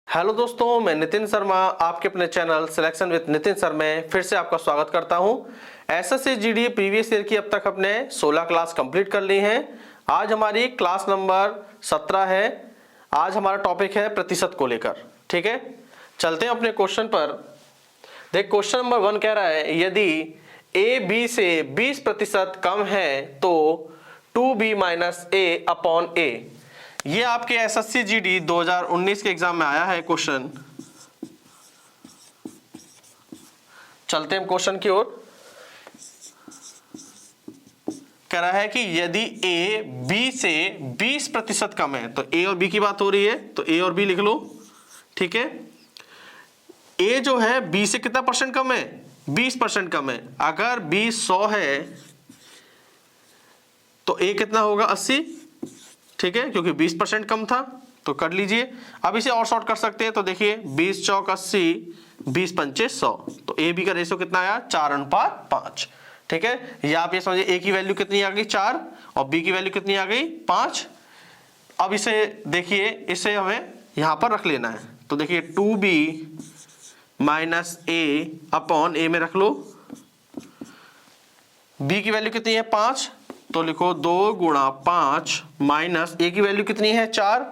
Hello दोस्तों, मैं नितिन शर्मा आपके अपने channel selection with Nitin sir में फिर से आपका स्वागत करता हूं। एसएससी जीडी प्रीवियस ईयर की अब तक अपने 16 क्लास कंप्लीट कर ली हैं। आज हमारी क्लास नंबर 17 है। आज हमारा टॉपिक है प्रतिशत को लेकर। ठीक है, चलते हैं अपने क्वेश्चन पर। देख, क्वेश्चन नंबर 1 कह रहा है यदि ए बी से 20% कम है तो 2b माइनस ए अपॉन ए। ये आपके एसएससी जीडी 2019 के एग्जाम में आया है क्वेश्चन। चलते हैं क्वेश्चन की ओर। कह रहा है कि यदि ए बी से 20% कम है, तो ए और बी की बात हो रही है, तो ए और बी लिख लो। ठीक है, ए जो है बी से कितना परसेंट कम है? 20% कम है। अगर बी 100 है तो ए कितना होगा? 80। ठीक है, क्योंकि 20% कम था तो कर लीजिए। अब इसे और शॉर्ट कर सकते हैं, तो देखिए 20 चौक 80, 20 पंचे 100, तो ए बी का रेशियो कितना आया? 4:5। ठीक है, या आप ये समझिए ए की वैल्यू कितनी आ गई? 4, और बी की वैल्यू कितनी आ गई? 5। अब इसे देखिए, इसे हमें यहां पर रख लेना है, तो देखिए 2b माइनस ए अपॉन ए में रख लो। बी की वैल्यू कितनी है? 5, तो लिखो 2 गुणा 5 माइनस ए की वैल्यू कितनी है? 4,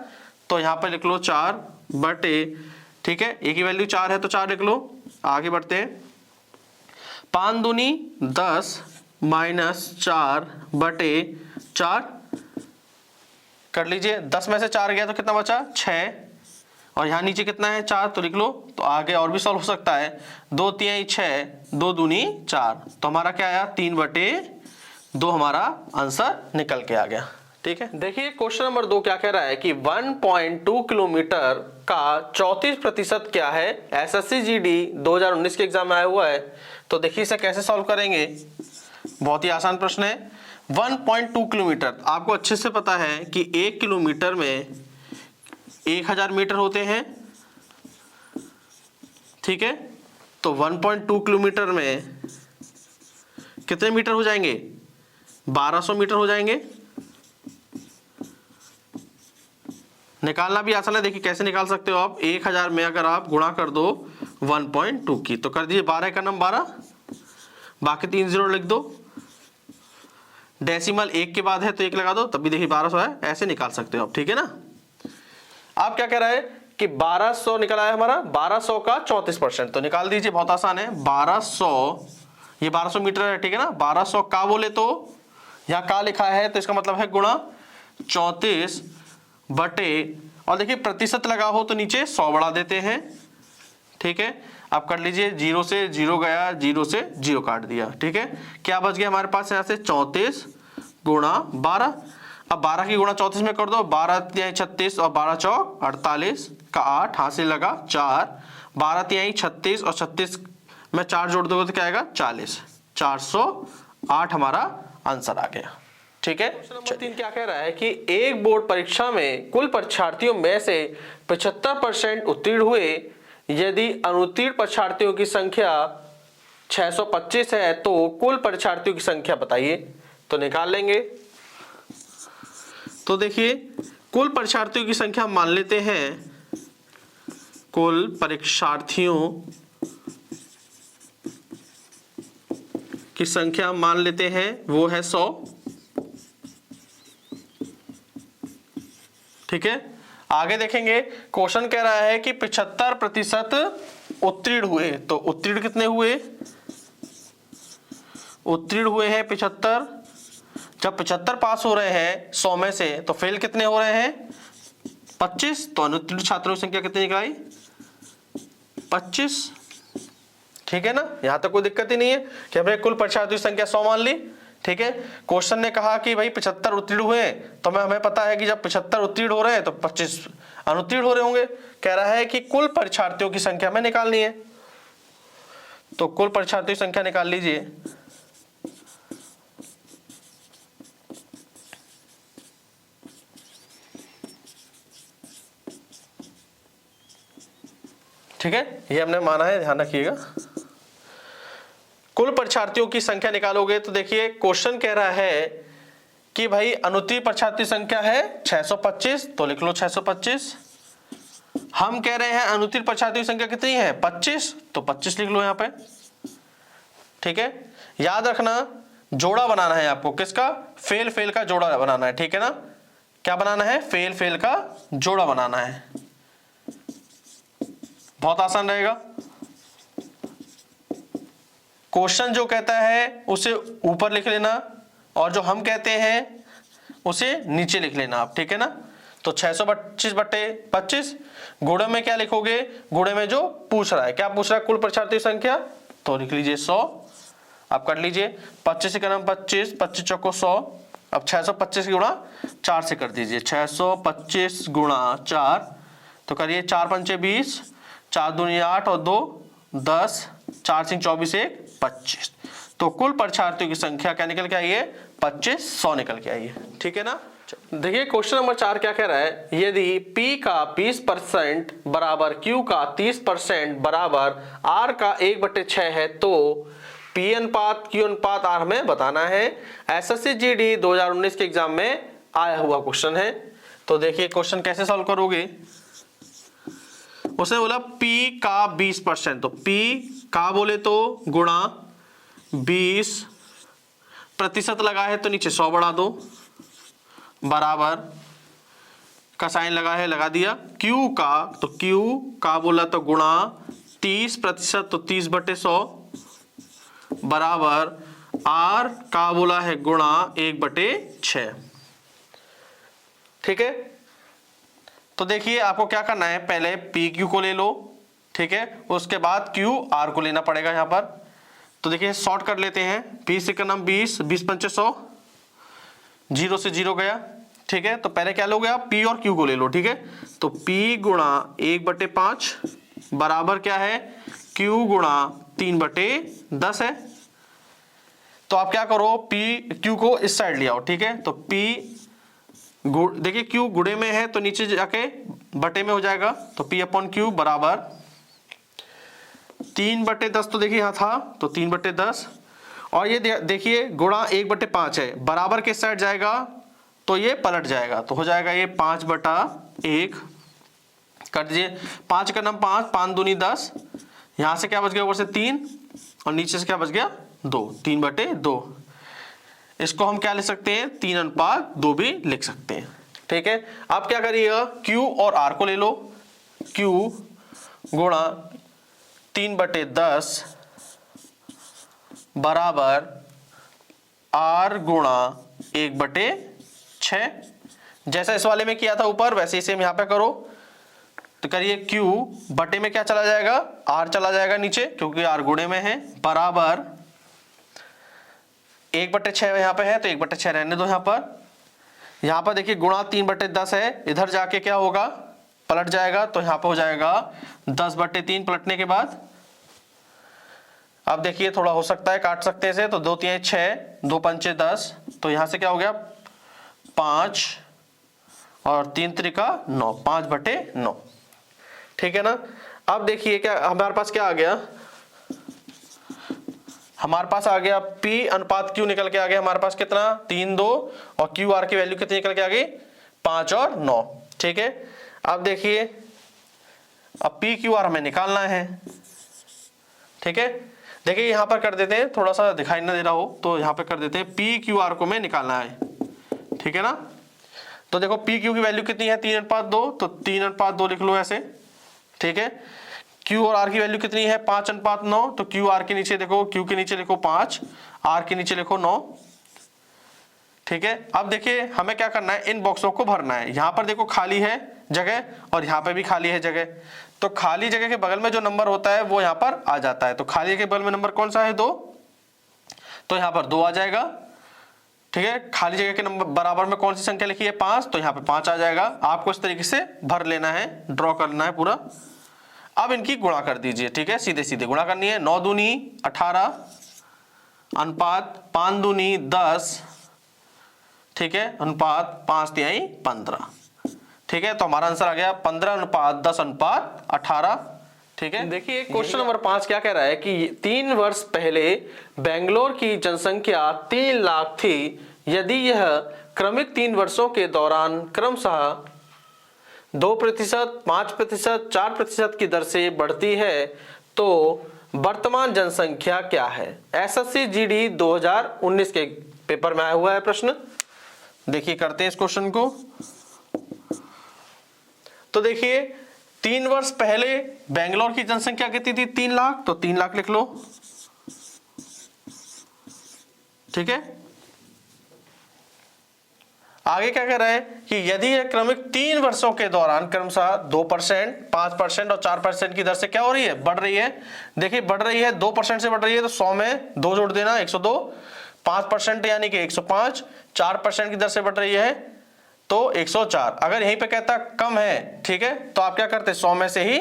तो यहां पर लिख लो 4 बटे, ठीक है, ए की वैल्यू 4 है तो 4 लिख लो। आगे बढ़ते हैं। 5 दूनी 10 माइनस 4 बटे 4 कर लीजिए। 10 में से 4 गया तो कितना बचा? 6, और यहां नीचे कितना है? 4, तो लिख लो। तो आगे और भी सॉल्व हो सकता है। 2 3 6, 2 दूनी 4, तो हमारा क्या आया? 3/2 हमारा आंसर निकल के आ गया। ठीक है, देखिए क्वेश्चन नंबर 2 क्या कह रहा है कि 1.2 किलोमीटर का 34% क्या है? एसएससी जीडी 2019 के एग्जाम में आया हुआ है। तो देखिए इसे कैसे सॉल्व करेंगे। बहुत ही आसान प्रश्न है। 1.2 किलोमीटर, आपको अच्छे से पता है कि 1 किलोमीटर में 1000 मीटर होते हैं। ठीक है, तो 1.2 किलोमीटर में कितने मीटर हो जाएंगे? 1200 मीटर हो जाएंगे। निकालना भी आसान है। देखिए कैसे निकाल सकते हो आप। 1000 में अगर आप गुणा कर दो 1.2 की, तो कर दीजिए 12 का नंबर 12, बाकी 3 0 लिख दो। डेसिमल 1 के बाद है तो 1 लगा दो, तब भी देखिए 1200 है। ऐसे निकाल सकते हो आप। ठीक है ना। आप क्या कह रहा है कि 1200 निकला है हमारा, 1200 का 34%, तो निकाल दीजिए, बहुत आसान है। 1200, ये 1200 मीटर है। ठीक है ना। 1200 का बोले तो यहाँ का लिखा है तो इसका मतलब है गुणा 34 बटे, और देखिए प्रतिशत लगा हो तो नीचे 100 बढ़ा देते हैं। ठीक है, आप कर लीजिए। 0 से 0 गया, 0 से 0 काट दिया। ठीक है, क्या बच गया हमारे पास? यहाँ से 34 गुणा 12। अब 12 की गुणा 34 में कर दो। 12 तिहाई 36 और 12 चौक 48 का 8, हासिल लगा 4। 12 तिहाई 36 और 36 में 4 जोड़ दोगे तो क्या आएगा? 40। 408 हमारा आंसर आ गया। ठीक है। क्वेश्चन नंबर 3 क्या कह रहा है कि एक बोर्ड परीक्षा में कुल परीक्षार्थियों में से 75% उत्तीर्ण हुए। यदि अनुत्तीर्ण परीक्षार्थियों की संख्या 625 है तो कुल परीक्षार्थियों की संख्या बताइए। तो निकाल लेंगे। तो देखिए कुल परीक्षार्थियों की संख्या मान लेते हैं, कुल परीक्षार्थियों की संख्या मान लेते हैं वो है 100। ठीक है, आगे देखेंगे। क्वेश्चन कह रहा है कि 75% उत्तीर्ण हुए, तो उत्तीर्ण कितने हुए? उत्तीर्ण हुए हैं 75। जब 75 पास हो रहे हैं 100 में से, तो फेल कितने हो रहे हैं? 25। तो अनुत्तीर्ण छात्रों की संख्या कितनी निकलाई? 25। ठीक है ना। यहां तक कोई दिक्कत ही नहीं है कि हमने कुल परीक्षार्थियों की संख्या 100 मान ली। ठीक है, क्वेश्चन ने कहा कि भाई 75 उत्तीर्ण हुए, तो हमें पता है कि जब 75 उत्तीर्ण हो रहे हैं तो 25 अनुत्तीर्ण हो रहे होंगे। कह रहा है कि कुल परीक्षार्थियों की संख्या हमें निकालनी है, तो कुल परीक्षार्थियों की संख्या निकाल लीजिए। ठीक है, ये हमने माना है, ध्यान रखिएगा। कुल परीक्षार्थियों की संख्या निकालोगे तो देखिए क्वेश्चन कह रहा है कि भाई अनुत्तीर्ण परीक्षार्थी संख्या है 625, तो लिख लो 625, हम कह रहे हैं अनुत्तीर्ण परीक्षार्थियों की संख्या कितनी है 25, तो 25 लिख लो यहां पे। ठीक है, याद रखना जोड़ा बनाना है आपको, किसका, फेल फेल का जोड़ा बनाना है। ठीक है ना, क्या बनाना है, फेल फेल का जोड़ा बनाना है, बहुत आसान रहेगा। क्वेश्चन जो कहता है उसे ऊपर लिख लेना और जो हम कहते हैं उसे नीचे लिख लेना आप। ठीक है ना, तो 625/25 गुणे में क्या लिखोगे, गुणे में जो पूछ रहा है, क्या पूछ रहा है, कुल परीक्षार्थी संख्या, तो लिख लीजिए 100। आप कर लीजिए 25 का नाम 25, 25 चौको 100। अब 625 गुणा 4 से कर दीजिए, 625 गुणा 4, तो करिए 4 पंचे 20, 4 दूनी 8 और 2 10, 4 सिंह 24 1 25। तो कुल परीक्षार्थियों की संख्या क्या निकल के आई है, 2500 निकल के आई है। ठीक है ना, देखिए क्वेश्चन नंबर 4 क्या कह रहा है, यदि P का 20% बराबर Q का 30% बराबर R का 1/6 है तो P अनुपात Q अनुपात R हमें बताना है। SSC GD 2019 के एग्जाम में आया हुआ क्वेश्चन है। तो देखिए क्वेश्चन कैसे सॉल्व करोगे, उसने बोला P का 20%, तो P का बोले तो गुणा 20% लगा है तो नीचे 100 बढ़ा दो, बराबर का साइन लगा है लगा दिया। Q का, तो Q का बोला तो गुणा 30%, तो 30/100 बराबर R का बोला है गुणा 1/6। ठीक है, तो देखिए आपको क्या करना है, पहले PQ को ले लो। ठीक है, उसके बाद QR को लेना पड़ेगा यहां पर। तो देखिए शॉर्ट कर लेते हैं, 20 का नाम 20, 20 पंचे 100, 0 से 0 गया। ठीक है, तो पहले क्या लोगे आप, P और Q को ले लो। ठीक है, तो P गुणा 1/5 बराबर क्या है, Q गुणा 3/10 है। तो आप क्या करो, Q को इस साइड ले आओ। ठीक है, तो P देखिए Q गुणे में है तो नीचे जाके बटे में हो जाएगा, तो P/Q बराबर 3/10, तो देखिए यहां था तो 3/10, और ये देखिए गुणा 1/5 है, बराबर किस साइड जाएगा, तो ये पलट जाएगा, तो हो जाएगा ये 5/1 कर दीजिए। 5 का नाम 5, 5 दूनी 10, यहां से क्या बच गया, ऊपर से 3 और नीचे से क्या बच गया 2, 3/2। इसको हम क्या लिख सकते हैं, 3:2 भी लिख सकते हैं। ठीक है, अब क्या करिएगा, Q और R को ले लो। Q गुणा 3/10 बराबर R गुणा 1/6। जैसा इस वाले में किया था ऊपर वैसे ही सेम यहां पे करो। तो करिए Q बटे में क्या चला जाएगा, R चला जाएगा नीचे क्योंकि R गुणे में है, बराबर 1/6 यहाँ पे है तो 1/6 रहने दो यहाँ पर देखिए गुणा 3/10 है, इधर जाके क्या होगा, पलट जाएगा, तो यहाँ पे हो जाएगा 10/3 पलटने के बाद। अब देखिए थोड़ा हो सकता है काट सकते हैं इसे, तो 2 3 6, 2 पंचे 10, तो यहाँ से क्या हो गया 5 और 3 त्रिका 9, 5/9। ठीक है ना, अब देखिए क्या हमारे पास क्या आ गया, हमारे पास आ गया P अनुपात Q निकल के आ गया हमारे पास कितना 3 2, और QR की वैल्यू कितनी निकल के आ गई 5 और 9। ठीक है, अब देखिए अब PQR हमें निकालना है। ठीक है, देखिए यहां पर कर देते हैं, थोड़ा सा दिखाई ना दे रहा हो तो यहां पर कर देते हैं PQR को हमें निकालना है। ठीक है ना, तो देखो PQ की वैल्यू कितनी है 3:2, तो 3:2 लिख लो ऐसे। ठीक है, Q और R की वैल्यू कितनी है 5:9, तो QR के नीचे देखो, Q के नीचे लिखो 5, R के नीचे लिखो 9। ठीक है, अब देखिए हमें क्या करना है, इन बॉक्सों को भरना है। यहां पर देखो खाली है जगह और यहां पे भी खाली है जगह, तो खाली जगह के बगल में जो नंबर होता है वो यहां पर आ जाता है। तो खाली जगह के बगल में नंबर कौन सा है 2, तो यहां पर 2 आ जाएगा। ठीक है, खाली जगह के नंबर बराबर में कौन सी संख्या लिखी है 5, तो यहां पे 5 आ जाएगा। आपको इस तरीके से भर लेना है, ड्रॉ करना है पूरा। अब इनकी गुणा कर दीजिए। ठीक है, सीधे सीधे गुणा करनी है। 9 दूनी 18 अनुपात 5 दूनी 10। ठीक है, अनुपात 5 तिहाई 15। ठीक है, तो हमारा आंसर आ गया 15:10:18। ठीक है, देखिए क्वेश्चन नंबर 5 क्या कह रहा है कि 3 वर्ष पहले बेंगलोर की जनसंख्या 3 लाख थी। यदि यह क्रमिक 3 वर्षों के दौरान क्रमशः 2%, 5%, 4% की दर से बढ़ती है तो वर्तमान जनसंख्या क्या है? एसएससी जीडी 2019 के पेपर में आया हुआ है प्रश्न। देखिए करते हैं इस क्वेश्चन को। तो देखिए 3 वर्ष पहले बेंगलोर की जनसंख्या कितनी थी? 3 लाख, तो 3 लाख लिख लो, ठीक है। आगे क्या कह रहा है कि यदि यह क्रमिक 3 वर्षों के दौरान क्रमशः 2%, 5% और 4% की दर से क्या हो रही है? बढ़ रही है। देखिए बढ़ रही है, 2% से बढ़ रही है तो 100 में 2 जोड़ देना, 102। 5% यानी कि 105, 4% की दर से बढ़ रही है तो 104। अगर यहीं पे कहता कम है, ठीक है, तो आप क्या करते? 100 में से ही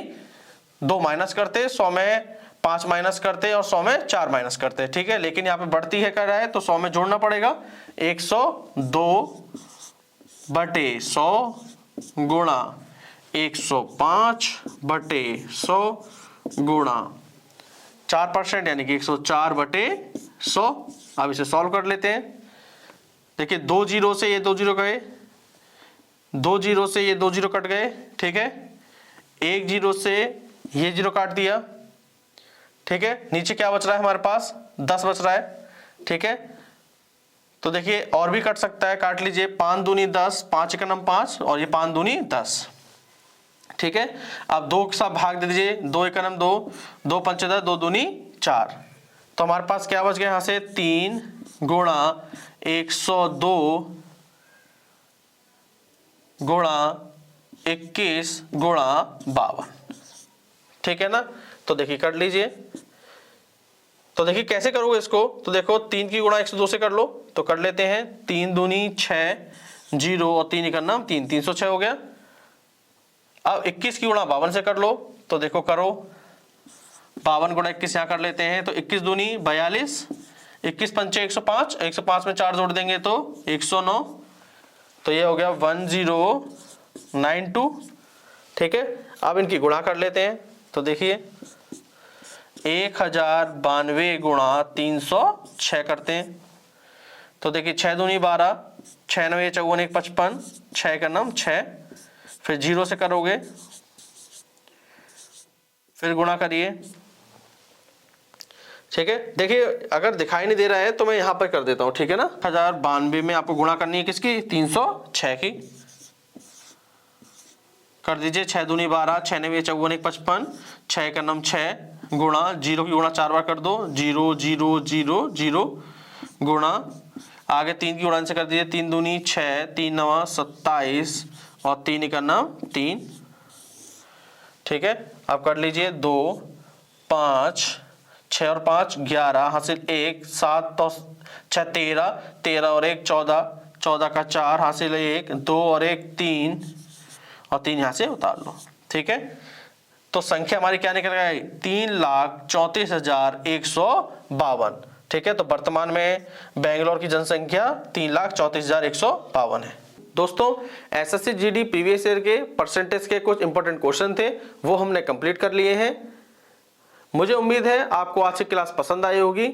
2 माइनस करते, 100 में 5 माइनस करते और 100 में 4 माइनस करते, ठीक है। लेकिन यहाँ पे बढ़ती है कर रहा है तो 100 में जोड़ना पड़ेगा। 102/100 गुणा 105/100 गुणा 4% यानी कि 104/100। अब इसे सॉल्व कर लेते हैं। देखिए 2 जीरो से ये 2 जीरो गए, 2 जीरो से ये 2 जीरो कट गए, ठीक है। 1 जीरो से ये जीरो काट दिया, ठीक है। नीचे क्या बच रहा है हमारे पास? 10 बच रहा है, ठीक है। तो देखिए और भी कट सकता है, काट लीजिए। 5 दूनी 10, 5 एकम 5 और ये 5 दूनी 10, ठीक है। अब 2 के साथ भाग दे दीजिए, 2 एकम 2, 2 पंचे 10, 2 दूनी 4। तो हमारे पास क्या बच गया यहाँ से? 3 गुणा 102 गुणा 21 गुणा 52, ठीक है ना। तो देखिए कर लीजिए। तो देखिए कैसे करोगे इसको? तो देखो 3 की गुणा 102 से कर लो, तो कर लेते हैं। 3 दूनी 6, 0 और 3 एकम 3, 306 हो गया। अब 21 की गुणा 52 से कर लो, तो देखो करो। 52 गुणा 21 यहाँ कर लेते हैं, तो 21 दूनी 42, 21 पंचे 105, 105 में 4 जोड़ देंगे तो 109, तो ये हो गया 1092, ठीक है। अब इनकी गुणा कर लेते हैं, तो देखिए 1092 गुणा 306 करते हैं। तो देखिए 6 दूनी 12, 6 9 54 1 55, 6 एकम 6, फिर 0 से करोगे, फिर गुणा करिए, ठीक है। देखिए अगर दिखाई नहीं दे रहा है तो मैं यहां पर कर देता हूं, ठीक है ना। 1092 में आपको गुणा करनी है किसकी? 306 की। कर दीजिए। 6 दूनी 12, 6 9 54 1 55, 6 एकम 6 गुणा 0 की गुणा 4 बार कर दो, 0 0 0 0 गुणा आगे 3 की गुणा से कर दीजिए। 3 दूनी 6, 3 9 27 और 3 एकम 3, ठीक है। अब कर लीजिए 2 5, 6 और 5 11, हासिल 1, 7 तो 6 13, 13 और 1 14, 14 का 4 हासिल 1, 2 और 1 3 और 3 यहाँ से उतार लो, ठीक है। तो संख्या हमारी क्या निकल गई? 3,34,152, ठीक है। तो वर्तमान में बेंगलोर की जनसंख्या 3,34,152 है। दोस्तों एसएससी जीडी प्रीवियस ईयर के परसेंटेज के कुछ इंपॉर्टेंट क्वेश्चन थे, वो हमने कंप्लीट कर लिए हैं। मुझे उम्मीद है आपको आज की क्लास पसंद आई होगी।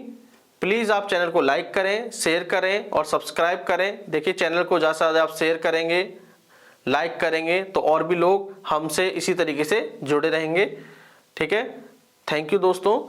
प्लीज आप चैनल को लाइक करें, शेयर करें और सब्सक्राइब करें। देखिए चैनल को ज़्यादा से ज़्यादा आप शेयर करेंगे, लाइक करेंगे तो और भी लोग हमसे इसी तरीके से जुड़े रहेंगे, ठीक है। थैंक यू दोस्तों।